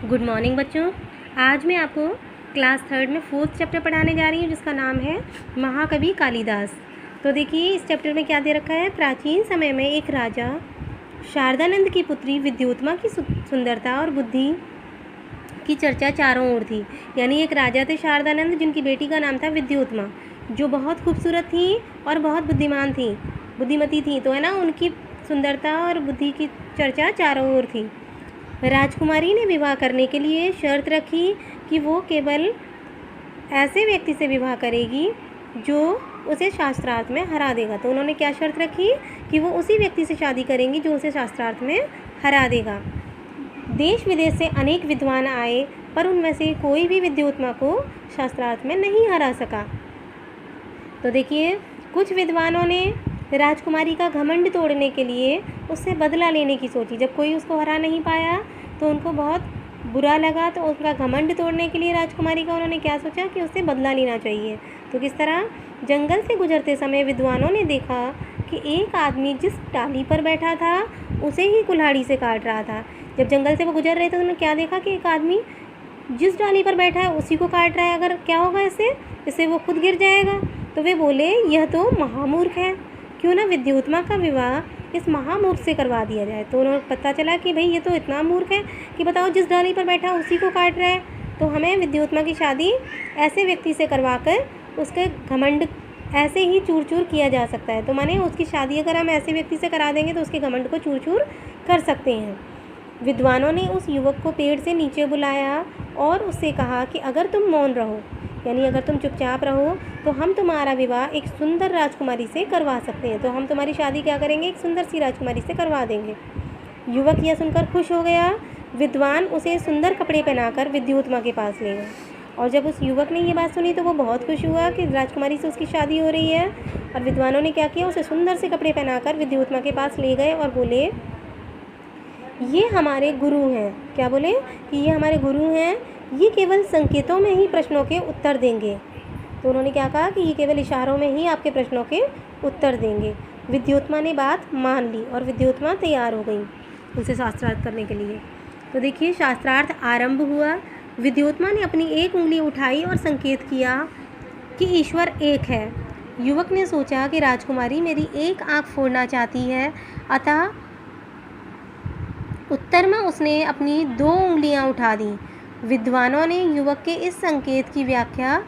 Good morning बच्चों। आज मैं आपको क्लास थर्ड में फोर्थ चैप्टर पढ़ाने जा रही हूँ जिसका नाम है महाकवि कालिदास। तो देखिए इस चैप्टर में क्या दे रखा है। प्राचीन समय में एक राजा शारदानंद की पुत्री विद्योत्मा की सुंदरता और बुद्धि की चर्चा चारों ओर थी। यानी एक राजा थे शारदानंद जिनकी बेटी का नाम था विद्योत्मा, जो बहुत खूबसूरत थी और बहुत बुद्धिमती थी। तो है ना, उनकी सुंदरता और बुद्धि की चर्चा चारों ओर थी। राजकुमारी ने विवाह करने के लिए शर्त रखी कि वो केवल ऐसे व्यक्ति से विवाह करेगी जो उसे शास्त्रार्थ में हरा देगा। तो उन्होंने क्या शर्त रखी कि वो उसी व्यक्ति से शादी करेंगी जो उसे शास्त्रार्थ में हरा देगा। देश विदेश से अनेक विद्वान आए पर उनमें से कोई भी विद्योत्मा को शास्त्रार्थ में नहीं हरा सका। तो देखिए, कुछ विद्वानों ने राजकुमारी का घमंड तोड़ने के लिए उससे बदला लेने की सोची। जब कोई उसको हरा नहीं पाया तो उनको बहुत बुरा लगा, तो उसका घमंड तोड़ने के लिए राजकुमारी का उन्होंने क्या सोचा कि उससे बदला लेना चाहिए। तो किस तरह? जंगल से गुजरते समय विद्वानों ने देखा कि एक आदमी जिस डाली पर बैठा था उसे ही कुल्हाड़ी से काट रहा था। जब जंगल से वो गुजर रहे थे तो उन्होंने क्या देखा कि एक आदमी जिस डाली पर बैठा है उसी को काट रहा है। अगर क्या होगा इससे वो खुद गिर जाएगा। तो वे बोले, यह तो महामूर्ख है, क्यों ना विद्योत्मा का विवाह इस महामूर्ख से करवा दिया जाए। तो उन्हें पता चला कि भाई ये तो इतना मूर्ख है कि बताओ, जिस डाली पर बैठा उसी को काट रहा है। तो हमें विद्योत्मा की शादी ऐसे व्यक्ति से करवा कर उसके घमंड ऐसे ही चूर चूर किया जा सकता है। तो माने उसकी शादी अगर हम ऐसे व्यक्ति से करा देंगे तो उसके घमंड को चूर चूर कर सकते हैं। विद्वानों ने उस युवक को पेड़ से नीचे बुलाया और उससे कहा कि अगर तुम मौन रहो, यानी अगर तुम चुपचाप रहो, तो हम तुम्हारा विवाह एक सुंदर राजकुमारी से करवा सकते हैं। तो हम तुम्हारी शादी क्या करेंगे, एक सुंदर सी राजकुमारी से करवा देंगे। युवक यह सुनकर खुश हो गया। विद्वान उसे सुंदर कपड़े पहनाकर विद्योत्मा के पास ले गए। और जब उस युवक ने ये बात सुनी तो वो बहुत खुश हुआ कि राजकुमारी से उसकी शादी हो रही है। और विद्वानों ने क्या किया, उसे सुंदर से कपड़े पहनाकर विद्योत्मा के पास ले गए और बोले, ये हमारे गुरु हैं। क्या बोले कि ये हमारे गुरु हैं, ये केवल संकेतों में ही प्रश्नों के उत्तर देंगे। तो उन्होंने क्या कहा कि ये केवल इशारों में ही आपके प्रश्नों के उत्तर देंगे। विद्योत्मा ने बात मान ली और विद्योत्मा तैयार हो गई उनसे शास्त्रार्थ करने के लिए। तो देखिए, शास्त्रार्थ आरंभ हुआ। विद्योत्मा ने अपनी एक उंगली उठाई और संकेत किया कि ईश्वर एक है। युवक ने सोचा कि राजकुमारी मेरी एक आँख फोड़ना चाहती है, अतः उत्तर में उसने अपनी 2 उंगलियां उठा दी। विद्वानों ने युवक के इस संकेत की व्याख्या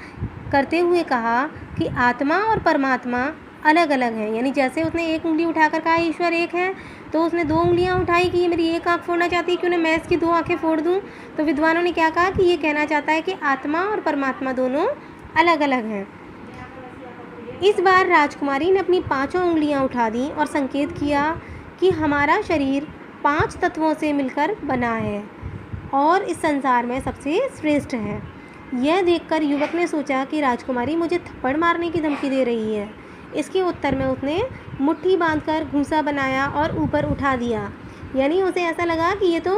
करते हुए कहा कि आत्मा और परमात्मा अलग अलग हैं। यानी जैसे उसने एक उंगली उठाकर कहा ईश्वर एक है, तो उसने 2 उंगलियां उठाई कि ये मेरी एक आँख फोड़ना चाहती है, क्यों ना मैं इसकी 2 आँखें फोड़ दूं। तो विद्वानों ने क्या कहा कि ये कहना चाहता है कि आत्मा और परमात्मा दोनों अलग अलग हैं। इस बार राजकुमारी ने अपनी 5 उंगलियां उठा दी और संकेत किया कि हमारा शरीर 5 तत्वों से मिलकर बना है और इस संसार में सबसे श्रेष्ठ है। यह देखकर युवक ने सोचा कि राजकुमारी मुझे थप्पड़ मारने की धमकी दे रही है। इसके उत्तर में उसने मुट्ठी बांधकर घूंसा बनाया और ऊपर उठा दिया। यानी उसे ऐसा लगा कि ये तो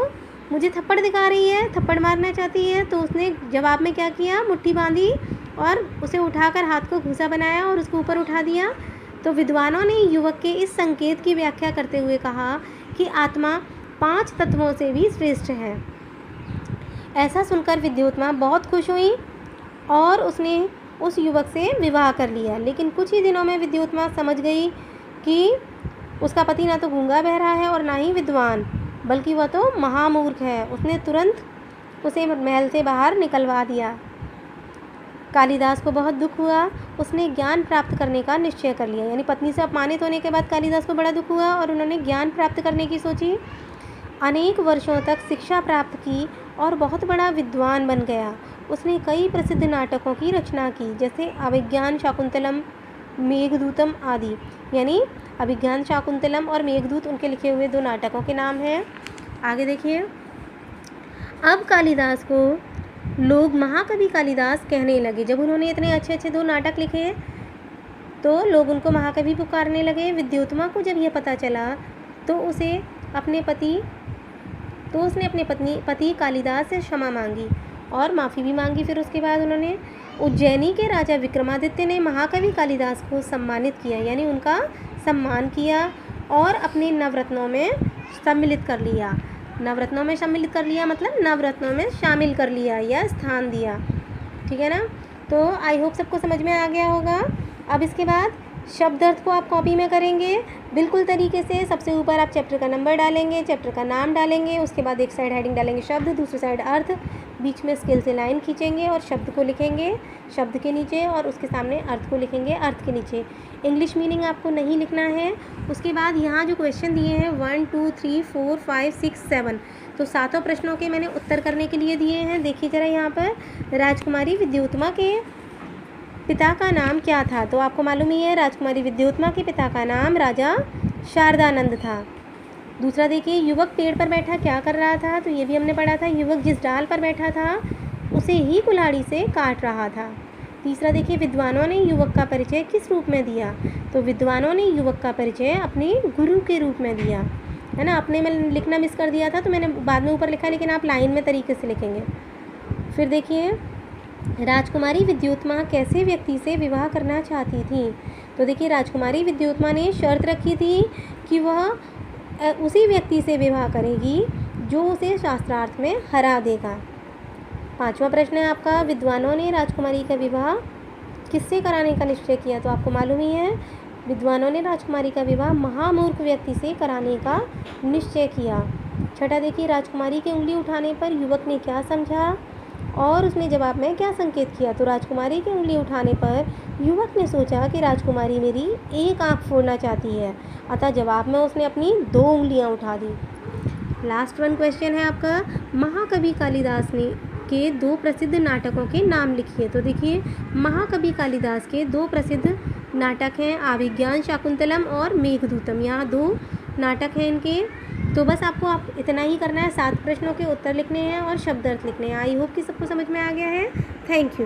मुझे थप्पड़ दिखा रही है, थप्पड़ मारना चाहती है। तो उसने जवाब में क्या किया, मुट्ठी बांधी और उसे उठाकर हाथ को घूंसा बनाया और उसको ऊपर उठा दिया। तो विद्वानों ने युवक के इस संकेत की व्याख्या करते हुए कहा कि आत्मा 5 तत्वों से भी श्रेष्ठ है। ऐसा सुनकर विद्योत्मा बहुत खुश हुई और उसने उस युवक से विवाह कर लिया। लेकिन कुछ ही दिनों में विद्योत्मा समझ गई कि उसका पति ना तो गूंगा बहरा है और ना ही विद्वान, बल्कि वह तो महामूर्ख है। उसने तुरंत उसे महल से बाहर निकलवा दिया। कालिदास को बहुत दुख हुआ। उसने ज्ञान प्राप्त करने का निश्चय कर लिया। यानी पत्नी से अपमानित होने के बाद कालिदास को बड़ा दुख हुआ और उन्होंने ज्ञान प्राप्त करने की सोची। अनेक वर्षों तक शिक्षा प्राप्त की और बहुत बड़ा विद्वान बन गया। उसने कई प्रसिद्ध नाटकों की रचना की, जैसे अभिज्ञान शाकुंतलम, मेघदूतम आदि। यानी अभिज्ञान शाकुंतलम और मेघदूत उनके लिखे हुए 2 नाटकों के नाम हैं। आगे देखिए, अब कालिदास को लोग महाकवि कालिदास कहने लगे। जब उन्होंने इतने अच्छे अच्छे 2 नाटक लिखे तो लोग उनको महाकवि पुकारने लगे। विद्योत्मा को जब यह पता चला तो उसने अपने पति कालिदास से क्षमा मांगी और माफ़ी भी मांगी। फिर उसके बाद उन्होंने उज्जैनी के राजा विक्रमादित्य ने महाकवि कालिदास को सम्मानित किया, यानी उनका सम्मान किया और अपने नवरत्नों में सम्मिलित कर लिया। नवरत्नों में सम्मिलित कर लिया मतलब नवरत्नों में शामिल कर लिया या स्थान दिया, ठीक है ना। तो आई होप सबको समझ में आ गया होगा। अब इसके बाद शब्द अर्थ को आप कॉपी में करेंगे बिल्कुल तरीके से। सबसे ऊपर आप चैप्टर का नंबर डालेंगे, चैप्टर का नाम डालेंगे, उसके बाद एक साइड हेडिंग डालेंगे शब्द, दूसरी साइड अर्थ, बीच में स्केल से लाइन खींचेंगे और शब्द को लिखेंगे शब्द के नीचे, और उसके सामने अर्थ को लिखेंगे अर्थ के नीचे। इंग्लिश मीनिंग आपको नहीं लिखना है। उसके बाद यहाँ जो क्वेश्चन दिए हैं 1 2 3 4 5 6 7, तो 7 प्रश्नों के मैंने उत्तर करने के लिए दिए हैं। देखिए ज़रा यहाँ पर राजकुमारी विद्युत्मा के पिता का नाम क्या था, तो आपको मालूम ही है राजकुमारी विद्युत्मा के पिता का नाम राजा शारदानंद था। दूसरा देखिए, युवक पेड़ पर बैठा क्या कर रहा था, तो ये भी हमने पढ़ा था, युवक जिस डाल पर बैठा था उसे ही कुल्हाड़ी से काट रहा था। तीसरा देखिए, विद्वानों ने युवक का परिचय किस रूप में दिया, तो विद्वानों ने युवक का परिचय अपने गुरु के रूप में दिया, है ना। अपने में लिखना मिस कर दिया था तो मैंने बाद में ऊपर लिखा, लेकिन आप लाइन में तरीके से लिखेंगे। फिर देखिए, राजकुमारी विद्युत्मा कैसे व्यक्ति से विवाह करना चाहती थी, तो देखिए राजकुमारी विद्युत्मा ने शर्त रखी थी कि वह उसी व्यक्ति से विवाह करेगी जो उसे शास्त्रार्थ में हरा देगा। 5वां प्रश्न है आपका, विद्वानों ने राजकुमारी का विवाह किससे कराने का निश्चय किया, तो आपको मालूम ही है विद्वानों ने राजकुमारी का विवाह महामूर्ख व्यक्ति से कराने का निश्चय किया। छठा देखिए, राजकुमारी की उंगली उठाने पर युवक ने क्या समझा और उसने जवाब में क्या संकेत किया, तो राजकुमारी की उंगली उठाने पर युवक ने सोचा कि राजकुमारी मेरी एक आंख फोड़ना चाहती है, अतः जवाब में उसने अपनी 2 उंगलियां उठा दी। लास्ट वन क्वेश्चन है आपका, महाकवि कालिदास ने के 2 प्रसिद्ध नाटकों के नाम लिखिए, तो देखिए महाकवि कालिदास के 2 प्रसिद्ध नाटक हैं अभिज्ञान शाकुंतलम और मेघदूतम, यहाँ 2 नाटक हैं इनके। तो बस आपको इतना ही करना है, 7 प्रश्नों के उत्तर लिखने हैं और शब्द अर्थ लिखने हैं। आई होप कि सबको समझ में आ गया है। Thank you.